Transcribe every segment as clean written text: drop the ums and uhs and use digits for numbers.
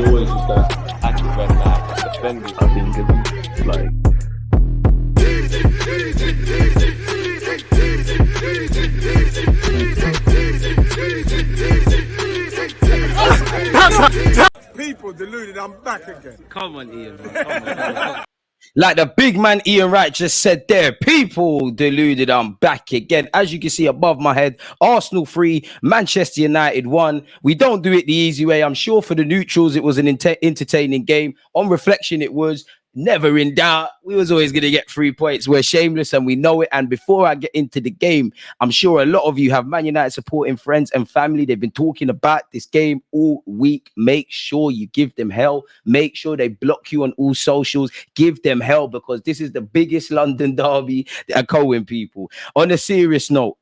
always just that active and like defending. I think it's like. People deluded, I'm back again. Come on, Ian, man. Come on. Like the big man Ian Wright just said there, people deluded, I'm back again. As you can see above my head, Arsenal 3, Manchester United 1. We don't do it the easy way. I'm sure for the neutrals, it was an entertaining game. On reflection, it was. Never in doubt. We was always going to get 3 points. We're shameless and we know it. And before I get into the game, I'm sure a lot of you have Man United supporting friends and family. They've been talking about this game all week. Make sure you give them hell. Make sure they block you on all socials. Give them hell because this is the biggest London derby. They're going, people. On a serious note,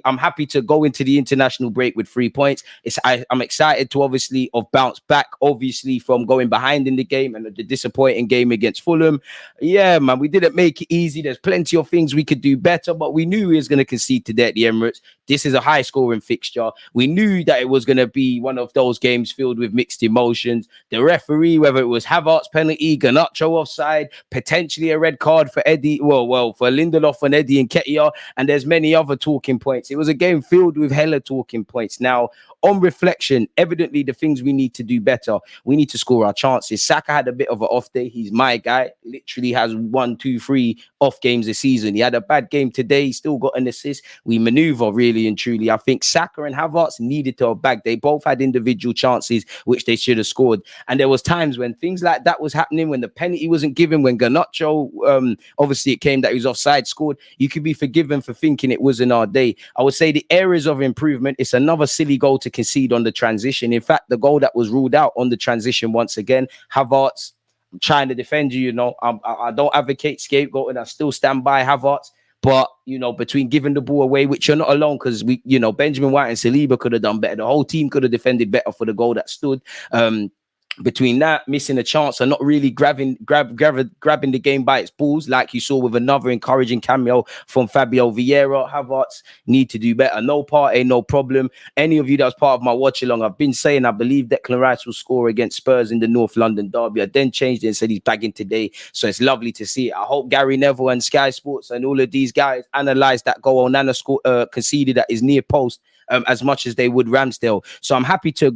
I'm happy to go into the international break with 3 points. I'm excited to obviously bounce back, obviously, from going behind in the game and the disappointing game against Fulham. Yeah, man, we didn't make it easy. There's plenty of things we could do better, but we knew we was going to concede today at the Emirates. This is a high-scoring fixture. We knew that it was going to be one of those games filled with mixed emotions. The referee, whether it was Havertz's penalty, Garnacho offside, potentially a red card for Eddie, well, for Lindelof and Eddie Nketiah, and there's many other talking points. It was a game filled with hella talking points. Now, on reflection, evidently the things we need to do better, we need to score our chances. Saka had a bit of an off day. He's my guy. Literally has 1, 2, 3 off games this season. He had a bad game today. He still got an assist. We maneuver really and truly. I think Saka and Havertz needed to have bagged. They both had individual chances which they should have scored. And there was times when things like that was happening, when the penalty wasn't given, when Garnacho, obviously it came that he was offside, scored. You could be forgiven for thinking it wasn't our day. I would say the areas of improvement, it's another silly goal to concede on the transition. In fact, the goal that was ruled out on the transition once again, Havertz, I'm trying to defend you, I don't advocate scapegoating. I still stand by Havertz. But, between giving the ball away, which you're not alone, because Benjamin White and Saliba could have done better. The whole team could have defended better for the goal that stood. Between that, missing a chance and not really grabbing the game by its balls, like you saw with another encouraging cameo from Fabio Vieira. Havertz need to do better. No Partey, no problem. Any of you that was part of my watch along, I've been saying I believe Declan Rice will score against Spurs in the North London derby. I then changed it and said he's bagging today. So it's lovely to see it. I hope Gary Neville and Sky Sports and all of these guys analyze that goal Onana conceded at his near post as much as they would Ramsdale. So I'm happy to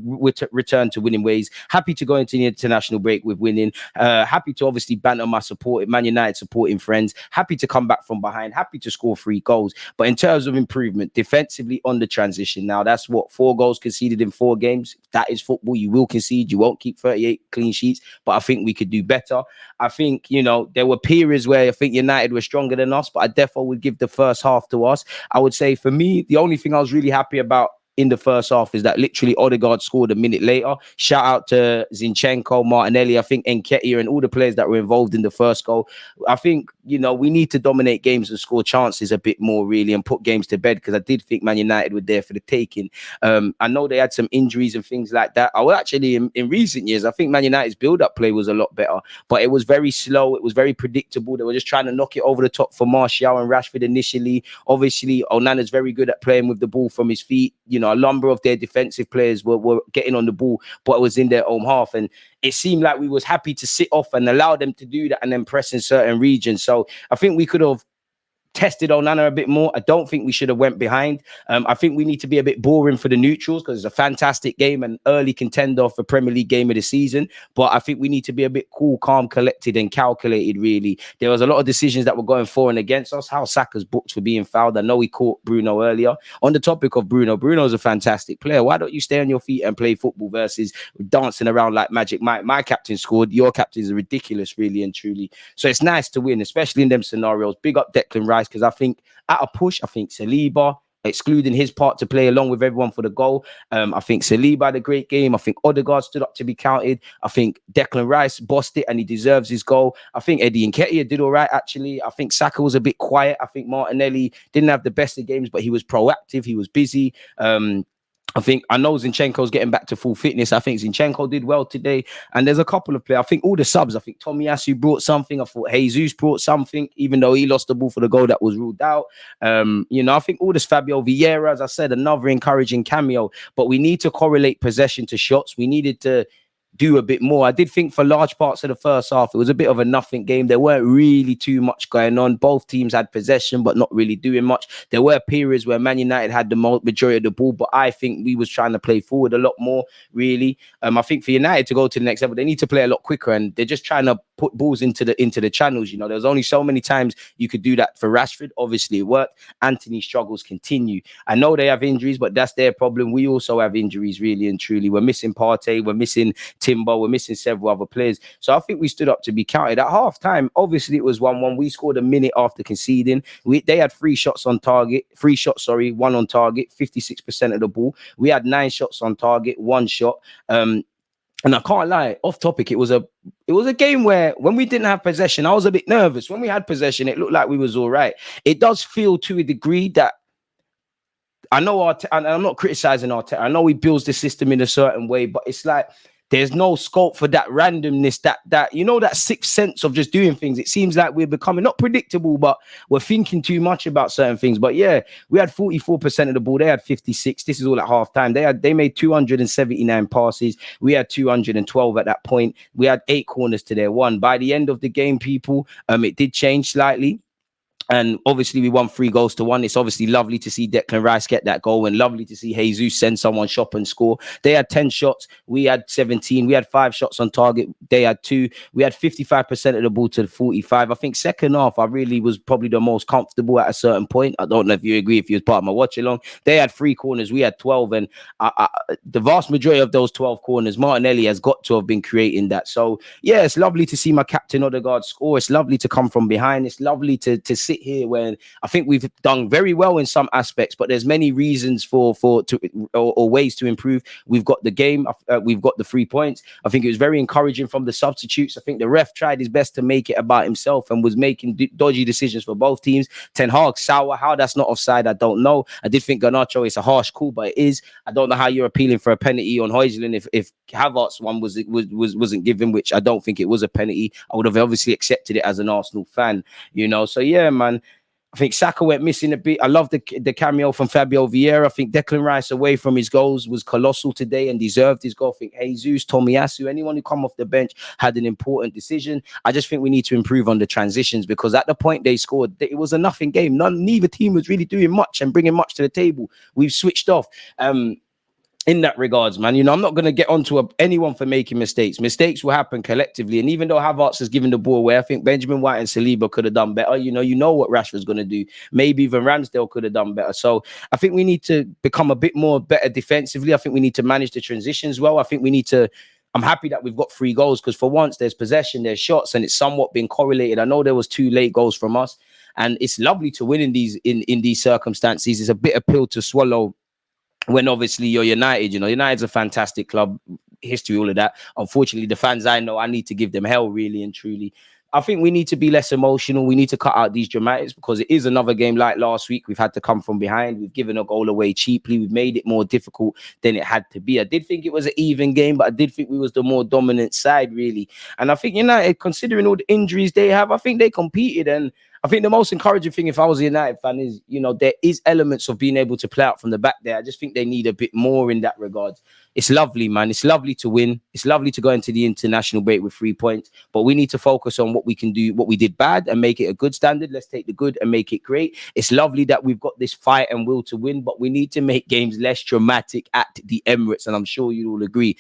return to winning ways. Happy to go into the international break with winning. Happy to obviously banter my Man United supporting friends. Happy to come back from behind. Happy to score 3 goals. But in terms of improvement, defensively on the transition, now that's 4 goals conceded in 4 games. That is football. You will concede. You won't keep 38 clean sheets. But I think we could do better. I think, there were periods where I think United were stronger than us, but I definitely would give the first half to us. I would say for me, the only thing I was really happy about in the first half is that literally Odegaard scored a minute later. Shout out to Zinchenko, Martinelli, I think Nketiah and all the players that were involved in the first goal. I think, we need to dominate games and score chances a bit more really and put games to bed, because I did think Man United were there for the taking. I know they had some injuries and things like that. I was actually in recent years, I think Man United's build-up play was a lot better, but it was very slow. It was very predictable. They were just trying to knock it over the top for Martial and Rashford initially. Obviously, Onana's very good at playing with the ball from his feet. A number of their defensive players were getting on the ball, but it was in their own half. And it seemed like we was happy to sit off and allow them to do that and then press in certain regions. So I think we could have tested Onana a bit more. I don't think we should have went behind. I think we need to be a bit boring for the neutrals, because it's a fantastic game and early contender for Premier League game of the season. But I think we need to be a bit cool, calm, collected and calculated, really. There was a lot of decisions that were going for and against us. How Saka's booked for being fouled. I know he caught Bruno earlier. On the topic of Bruno's a fantastic player. Why don't you stay on your feet and play football versus dancing around like Magic Mike? My captain scored. Your captains are ridiculous, really and truly. So it's nice to win, especially in them scenarios. Big up Declan Rice, because I think at a push, I think Saliba, excluding his part to play along with everyone for the goal. I think Saliba had a great game. I think Odegaard stood up to be counted. I think Declan Rice bossed it and he deserves his goal. I think Eddie Nketiah did all right, actually. I think Saka was a bit quiet. I think Martinelli didn't have the best of games, but he was proactive. He was busy. I know Zinchenko's getting back to full fitness. I think Zinchenko did well today. And there's a couple of players. I think all the subs. I think Tomiyasu brought something. I thought Jesus brought something, even though he lost the ball for the goal that was ruled out. I think all this Fabio Vieira, as I said, another encouraging cameo. But we need to correlate possession to shots. We needed to do a bit more. I did think for large parts of the first half, it was a bit of a nothing game. There weren't really too much going on. Both teams had possession, but not really doing much. There were periods where Man United had the majority of the ball, but I think we was trying to play forward a lot more, really. I think for United to go to the next level, they need to play a lot quicker, and they're just trying to put balls into the channels. You know, there was only so many times you could do that for Rashford. Obviously, it worked. Anthony's struggles continue. I know they have injuries, but that's their problem. We also have injuries, really and truly. We're missing Partey, we're missing Timber, we're missing several other players. So I think we stood up to be counted. At half time, obviously it was 1-1. We scored a minute after conceding. They had 3 shots on target, 1 on target, 56% of the ball. We had 9 shots on target, 1 shot. And I can't lie, off topic, it was a game where when we didn't have possession, I was a bit nervous. When we had possession, it looked like we was all right. It does feel to a degree that I know and I'm not criticizing Arteta. I know he builds the system in a certain way, but it's like there's no scope for that randomness, that you know, that sixth sense of just doing things. It seems like we're becoming not predictable, but we're thinking too much about certain things. But yeah, we had 44% of the ball. They had 56. This is all at half time. They made 279 passes. We had 212 at that point. We had 8 corners to their 1. By the end of the game, people, it did change slightly. And obviously we won 3-1. It's obviously lovely to see Declan Rice get that goal, and lovely to see Jesus send someone shop and score. They had 10 shots. We had 17. We had 5 shots on target. They had 2. We had 55% of the ball to 45. I think second half, I really was probably the most comfortable at a certain point. I don't know if you agree, if you was part of my watch along. They had 3 corners. We had 12. And the vast majority of those 12 corners, Martinelli has got to have been creating that. So yeah, it's lovely to see my captain Odegaard score. It's lovely to come from behind. It's lovely to sit here when I think we've done very well in some aspects, but there's many reasons or ways to improve. We've got the game, we've got the 3 points. I think it was very encouraging from the substitutes. I think the ref tried his best to make it about himself and was making dodgy decisions for both teams. Ten Hag sour, how that's not offside, I don't know. I did think Garnacho is a harsh call, but it is. I don't know how you're appealing for a penalty on Højlund if Havertz's one wasn't given, which I don't think it was a penalty. I would have obviously accepted it as an Arsenal fan, you know. So yeah, man. I think Saka went missing a bit. I love the cameo from Fabio Vieira. I think Declan Rice, away from his goals, was colossal today and deserved his goal. I think Jesus, Tomiyasu, anyone who come off the bench had an important decision. I just think we need to improve on the transitions, because at the point they scored, it was a nothing game. Neither team was really doing much and bringing much to the table. We've switched off. In that regards, man, you know, I'm not going to get onto anyone for making mistakes. Mistakes will happen collectively. And even though Havertz has given the ball away, I think Benjamin White and Saliba could have done better. You know what Rashford's going to do. Maybe even Ramsdale could have done better. So I think we need to become a bit more better defensively. I think we need to manage the transitions well. I think we need to. I'm happy that we've got 3 goals, because for once there's possession, there's shots, and it's somewhat been correlated. I know there was 2 late goals from us, and it's lovely to win in these circumstances. It's a bitter pill to swallow when obviously you're United. You know, United's a fantastic club, history, all of that. Unfortunately, the fans I know, I need to give them hell, really and truly. I think we need to be less emotional. We need to cut out these dramatics, because it is another game like last week. We've had to come from behind. We've given a goal away cheaply. We've made it more difficult than it had to be. I did think it was an even game, but I did think we was the more dominant side, really. And I think United, considering all the injuries they have, I think they competed. And I think the most encouraging thing, if I was a United fan, is, you know, there is elements of being able to play out from the back there. I just think they need a bit more in that regard. It's lovely, man. It's lovely to win. It's lovely to go into the international break with 3 points, but we need to focus on what we can do, what we did bad, and make it a good standard. Let's take the good and make it great. It's lovely that we've got this fight and will to win, but we need to make games less dramatic at the Emirates, and I'm sure you all agree.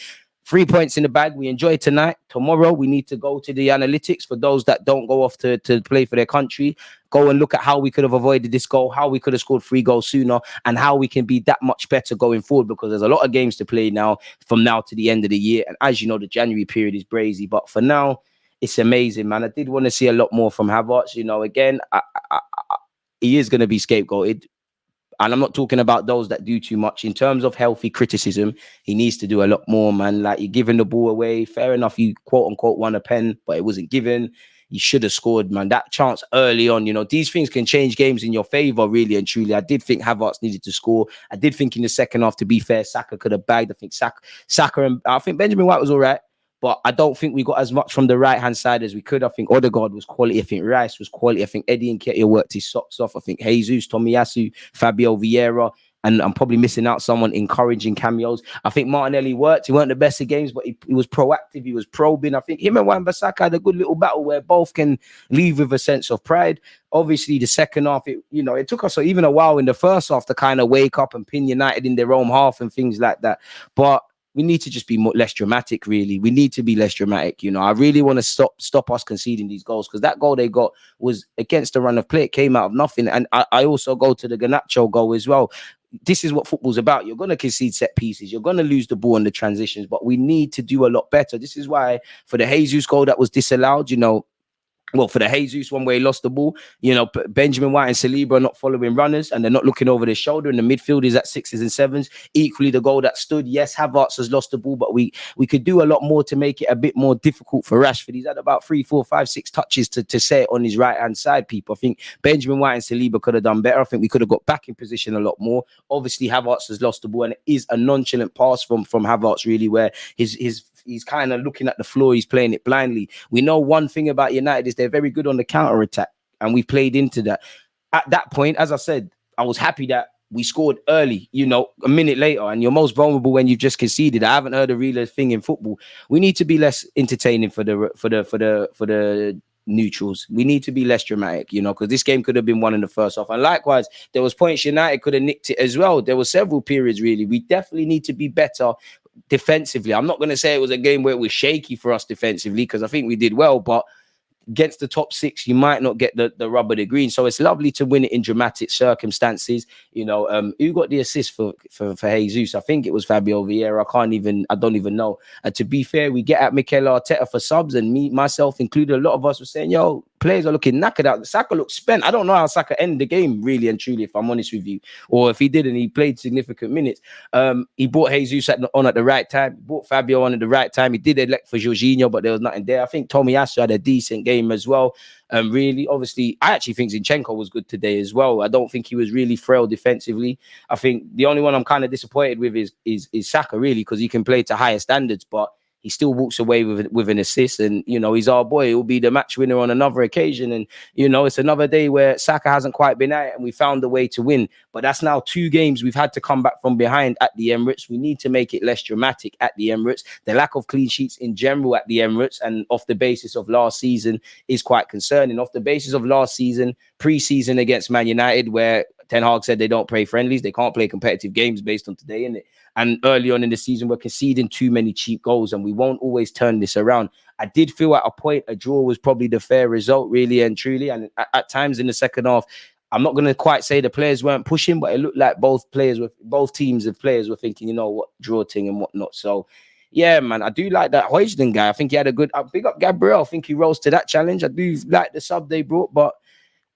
3 points in the bag. We enjoy tonight. Tomorrow, we need to go to the analytics for those that don't go off to play for their country. Go and look at how we could have avoided this goal, how we could have scored 3 goals sooner, and how we can be that much better going forward, because there's a lot of games to play now from now to the end of the year. And as you know, the January period is brazy. But for now, it's amazing, man. I did want to see a lot more from Havertz. You know, again, he is going to be scapegoated. And I'm not talking about those that do too much. In terms of healthy criticism, he needs to do a lot more, man. Like, you're giving the ball away. Fair enough, you quote unquote won a pen, but it wasn't given. You should have scored, man. That chance early on, you know, these things can change games in your favor, really and truly. I did think Havertz needed to score. I did think in the second half, to be fair, Saka could have bagged. I think Saka and I think Benjamin White was all right, but I don't think we got as much from the right-hand side as we could. I think Odegaard was quality. I think Rice was quality. I think Eddie Nketiah worked his socks off. I think Jesus, Tomiyasu, Fabio Vieira, and I'm probably missing out someone encouraging cameos. I think Martinelli worked. He weren't the best of games, but he was proactive. He was probing. I think him and Wan-Bissaka had a good little battle where both can leave with a sense of pride. Obviously, the second half, it took us even a while in the first half to kind of wake up and pin United in their own half and things like that. But we need to just be less dramatic, really. We need to be less dramatic. I really want to stop us conceding these goals, because that goal they got was against the run of play. It came out of nothing. And I also go to the Garnacho goal as well. This is what football's about. You're going to concede set pieces. You're going to lose the ball in the transitions, but we need to do a lot better. This is why for the Jesus goal that was disallowed, for the Jesus one where he lost the ball, Benjamin White and Saliba are not following runners and they're not looking over their shoulder, and the midfield is at 6s and 7s. Equally, the goal that stood, yes, Havertz has lost the ball, but we could do a lot more to make it a bit more difficult for Rashford. He's had about 3, 4, 5, 6 touches to set it on his right-hand side, people. I think Benjamin White and Saliba could have done better. I think we could have got back in position a lot more. Obviously, Havertz has lost the ball, and it is a nonchalant pass from Havertz, really, where he's kind of looking at the floor. He's playing it blindly. We know one thing about United is they're very good on the counter attack, and we played into that. At that point, as I said, I was happy that we scored early, a minute later, and you're most vulnerable when you've just conceded. I haven't heard a real thing in football. We need to be less entertaining for the neutrals. We need to be less dramatic, because this game could have been won in the first half. And likewise, there was points United could have nicked it as well. There were several periods, really. We definitely need to be better defensively. I'm not going to say it was a game where it was shaky for us defensively, because I think we did well, but against the top 6, you might not get the rub of the green. So it's lovely to win it in dramatic circumstances. Who got the assist for Jesus? I think it was Fabio Vieira. I don't even know. And to be fair, we get at Mikel Arteta for subs, and myself included, a lot of us were saying, players are looking knackered out. Saka looks spent. I don't know how Saka ended the game, really and truly, if I'm honest with you. Or if he didn't, he played significant minutes. He brought Jesus on at the right time. He brought Fabio on at the right time. He did elect for Jorginho, but there was nothing there. I think Tomiyasu had a decent game as well. Really, obviously, I actually think Zinchenko was good today as well. I don't think he was really frail defensively. I think the only one I'm kind of disappointed with is Saka, really, because he can play to higher standards, but he still walks away with an assist, and he's our boy. He'll be the match winner on another occasion, and it's another day where Saka hasn't quite been at it, and we found a way to win. But that's now 2 games we've had to come back from behind at the Emirates. We need to make it less dramatic at the Emirates. The lack of clean sheets in general at the Emirates, and off the basis of last season, is quite concerning. Off the basis of last season, pre-season against Man United, where Ten Hag said they don't play friendlies, they can't play competitive games based on today, innit? And early on in the season, we're conceding too many cheap goals, and we won't always turn this around. I did feel at a point a draw was probably the fair result, really and truly. And at times in the second half, I'm not going to quite say the players weren't pushing, but it looked like both teams of players were thinking, what, draw thing and whatnot. So, yeah, man, I do like that Højlund guy. I think he had a good big up Gabriel. I think he rose to that challenge. I do like the sub they brought, but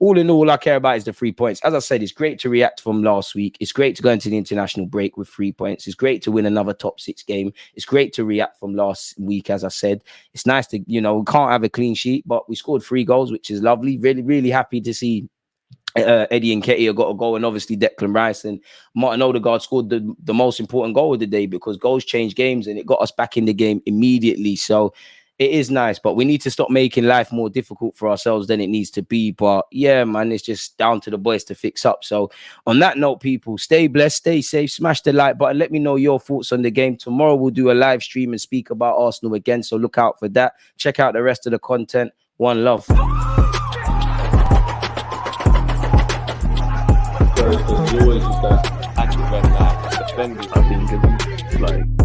all in all, I care about is the 3 points. As I said, it's great to react from last week. It's great to go into the international break with 3 points. It's great to win another top 6 game. It's great to react from last week, as I said. It's nice to, we can't have a clean sheet, but we scored 3 goals, which is lovely. Really, really happy to see Eddie Nketiah got a goal, and obviously Declan Rice and Martin Odegaard scored the most important goal of the day, because goals change games, and it got us back in the game immediately. So it is nice, but we need to stop making life more difficult for ourselves than it needs to be. But yeah, man, it's just down to the boys to fix up. So on that note, people, stay blessed, stay safe, smash the like button. Let me know your thoughts on the game. Tomorrow we'll do a live stream and speak about Arsenal again, so look out for that. Check out the rest of the content. One love. So it's always just that active red flag, defending. I think it's like